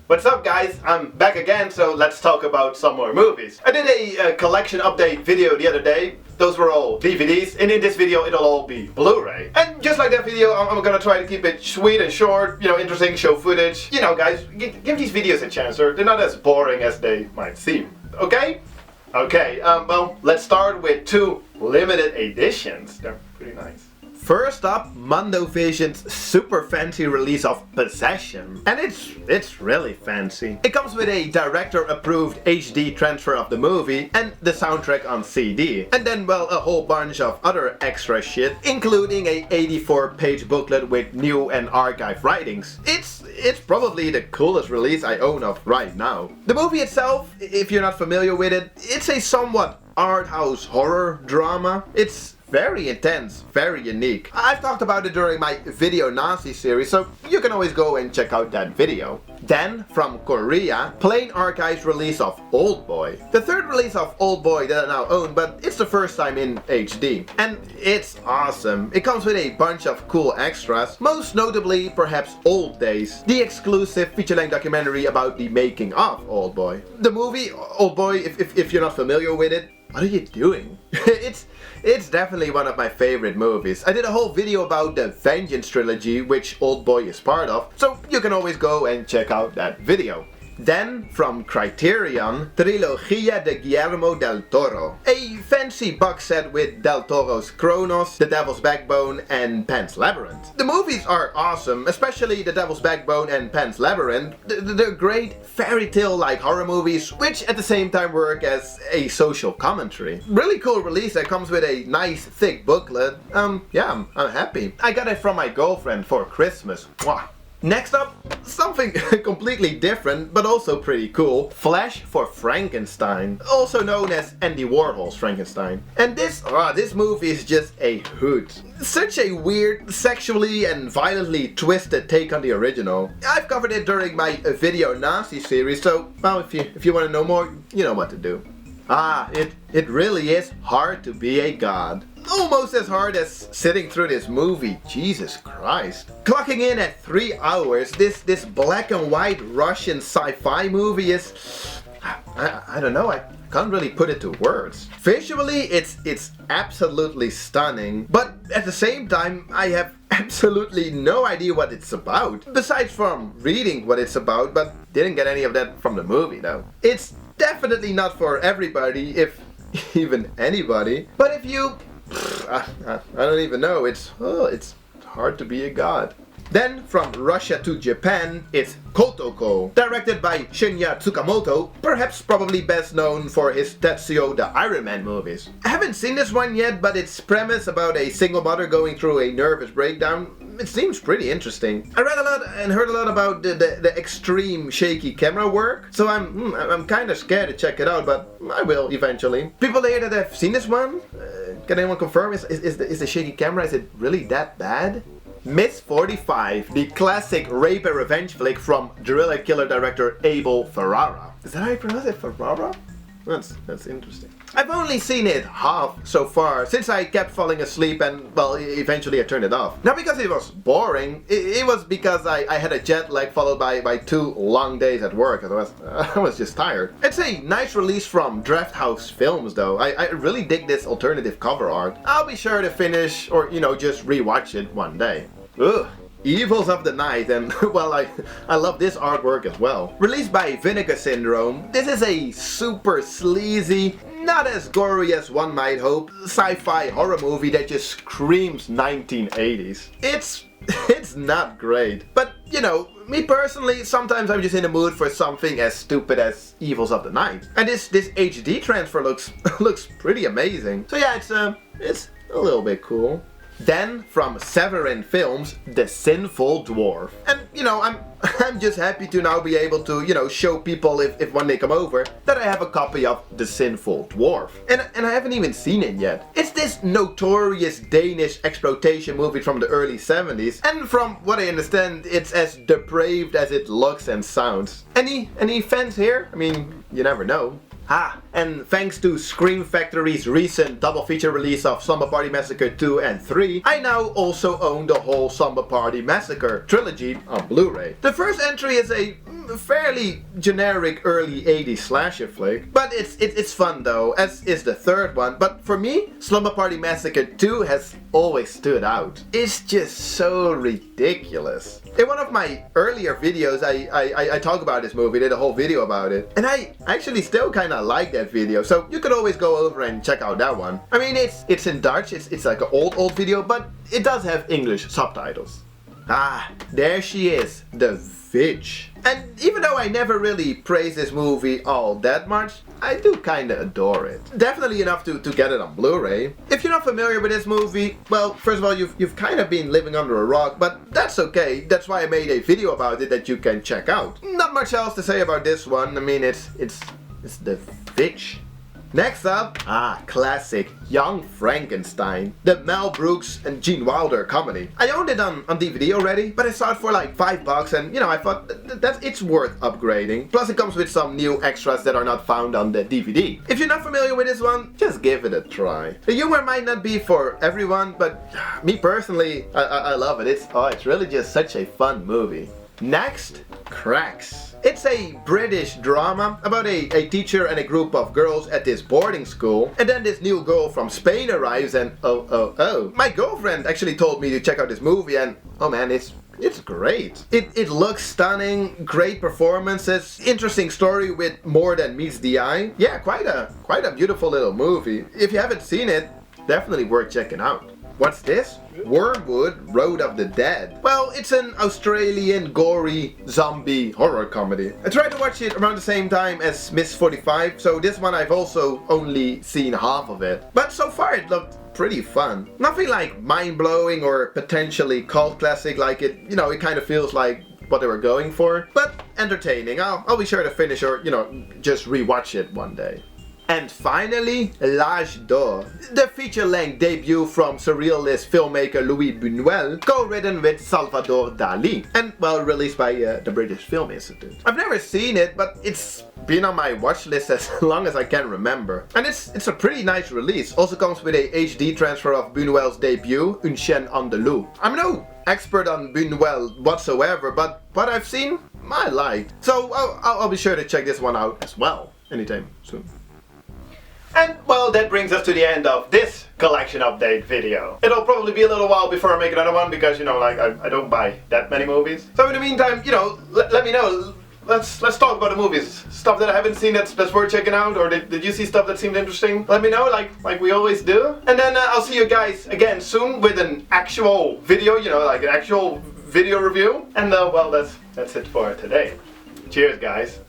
What's up guys, I'm back again, so let's talk about some more movies. I did a collection update video the other day. Those were all DVDs, and in this video it'll all be Blu-ray. And just like that video, I'm gonna try to keep it sweet and short, interesting, show footage. Guys, give these videos a chance, they're not as boring as they might seem. Okay? Okay, well, let's start with two limited editions. They're pretty nice. First up, Mundovision's super fancy release of Possession. And it's really fancy. It comes with a director-approved HD transfer of the movie and the soundtrack on CD. And then, well, a whole bunch of other extra shit, including a 84-page booklet with new and archived writings. It's probably the coolest release I own of right now. The movie itself, if you're not familiar with it, it's a somewhat art house horror drama. It's very intense, very unique. I've talked about it during my Video Nazi series, so you can always go and check out that video. Then, from Korea, Plain Archives release of Oldboy. The third release of Oldboy that I now own, but it's the first time in HD. And it's awesome. It comes with a bunch of cool extras, most notably perhaps Old Days, the exclusive feature-length documentary about the making of Oldboy. The movie, Oldboy, if you're not familiar with it, what are you doing? It's definitely one of my favorite movies. I did a whole video about the Vengeance trilogy, which Oldboy is part of, so you can always go and check out that video. Then, from Criterion, Trilogia de Guillermo del Toro. A fancy box set with Del Toro's Kronos, The Devil's Backbone, and Pan's Labyrinth. The movies are awesome, especially The Devil's Backbone and Pan's Labyrinth. They're great fairy tale-like horror movies, which at the same time work as a social commentary. Really cool release that comes with a nice thick booklet. Yeah, I'm happy. I got it from my girlfriend for Christmas. Mwah. Next up, something completely different, but also pretty cool. Flash for Frankenstein, also known as Andy Warhol's Frankenstein. And this movie is just a hoot. Such a weird, sexually and violently twisted take on the original. I've covered it during my Video Nazi series, so, well, if you want to know more, you know what to do. It really is hard to be a god. Almost as hard as sitting through this movie, Jesus Christ. Clocking in at 3 hours, this black and white Russian sci-fi movie is... I don't know, I can't really put it to words. Visually, it's absolutely stunning, but at the same time, I have absolutely no idea what it's about. Besides from reading what it's about, but didn't get any of that from the movie though. It's definitely not for everybody, if even anybody, but if you... I don't even know, it's hard to be a god. Then, from Russia to Japan, it's Kotoko, directed by Shinya Tsukamoto, perhaps probably best known for his Tetsuo the Iron Man movies. I haven't seen this one yet, but its premise about a single mother going through a nervous breakdown, it seems pretty interesting. I read a lot and heard a lot about the extreme shaky camera work, so I'm kind of scared to check it out, but I will eventually. People here that have seen this one, can anyone confirm, is the shaky camera, is it really that bad? Miss 45, the classic rape and revenge flick from Driller Killer director Abel Ferrara. Is that how you pronounce it? Ferrara? That's interesting. I've only seen it half so far, since I kept falling asleep and, well, eventually I turned it off. Not because it was boring, it was because I had a jet lag followed by 2 long days at work. I was just tired. It's a nice release from Draft House Films though. I really dig this alternative cover art. I'll be sure to finish or, just rewatch it one day. Ugh. Evils of the Night, and well, I love this artwork as well. Released by Vinegar Syndrome, this is a super sleazy, not as gory as one might hope, sci-fi horror movie that just screams 1980s. It's not great, but me personally, sometimes I'm just in the mood for something as stupid as Evils of the Night. And this HD transfer looks pretty amazing. So yeah, it's a little bit cool. Then, from Severin Films, The Sinful Dwarf. And, I'm just happy to now be able to, show people if when they come over, that I have a copy of The Sinful Dwarf. And I haven't even seen it yet. It's this notorious Danish exploitation movie from the early 70s, and from what I understand, it's as depraved as it looks and sounds. Any fans here? I mean, you never know. And thanks to Scream Factory's recent double feature release of Slumber Party Massacre 2 and 3, I now also own the whole Slumber Party Massacre trilogy on Blu-ray. The first entry is a fairly generic early 80s slasher flick. But it's fun though, as is the third one. But for me, Slumber Party Massacre 2 has always stood out. It's just so ridiculous. In one of my earlier videos, I talk about this movie, did a whole video about it. And I actually still kinda like that video, so you could always go over and check out that one. I mean, it's in Dutch, it's like an old video, but it does have English subtitles. Ah, there she is, the witch. And even though I never really praise this movie all that much, I do kinda adore it. Definitely enough to get it on Blu-ray. If you're not familiar with this movie, well, first of all, you've kind of been living under a rock, but that's okay. That's why I made a video about it that you can check out. Not much else to say about this one. I mean, it's the witch. Next up, classic Young Frankenstein, the Mel Brooks and Gene Wilder comedy. I owned it on DVD already, but I saw it for like $5 and you know, I thought that it's worth upgrading. Plus it comes with some new extras that are not found on the DVD. If you're not familiar with this one, just give it a try. The humor might not be for everyone, but me personally, I love it. It's really just such a fun movie. Next, Cracks. It's a British drama about a teacher and a group of girls at this boarding school, and then this new girl from Spain arrives and oh. My girlfriend actually told me to check out this movie and oh man, it's great. It looks stunning, great performances, interesting story with more than meets the eye. Yeah, quite a beautiful little movie. If you haven't seen it, definitely worth checking out. What's this? Wormwood Road of the Dead. Well, it's an Australian gory zombie horror comedy. I tried to watch it around the same time as Miss 45, so this one I've also only seen half of it. But so far it looked pretty fun. Nothing like mind-blowing or potentially cult classic like it, you know, it kind of feels like what they were going for. But entertaining. I'll be sure to finish or, you know, just rewatch it one day. And finally, L'Âge d'Or, the feature-length debut from surrealist filmmaker Louis Buñuel, co-written with Salvador Dali, and well, released by the British Film Institute. I've never seen it, but it's been on my watch list as long as I can remember. And it's a pretty nice release. Also comes with a HD transfer of Buñuel's debut, Une chaîne andalouse. I'm no expert on Buñuel whatsoever, but what I've seen, I liked. So I'll be sure to check this one out as well, anytime soon. And well, that brings us to the end of this collection update video. It'll probably be a little while before I make another one because, you know, like I don't buy that many movies. So in the meantime, you know, let me know. Let's talk about the movies. Stuff that I haven't seen that's worth checking out, or did you see stuff that seemed interesting? Let me know, like we always do. And then I'll see you guys again soon with an actual video, you know, like an actual video review. And well, that's it for today. Cheers, guys.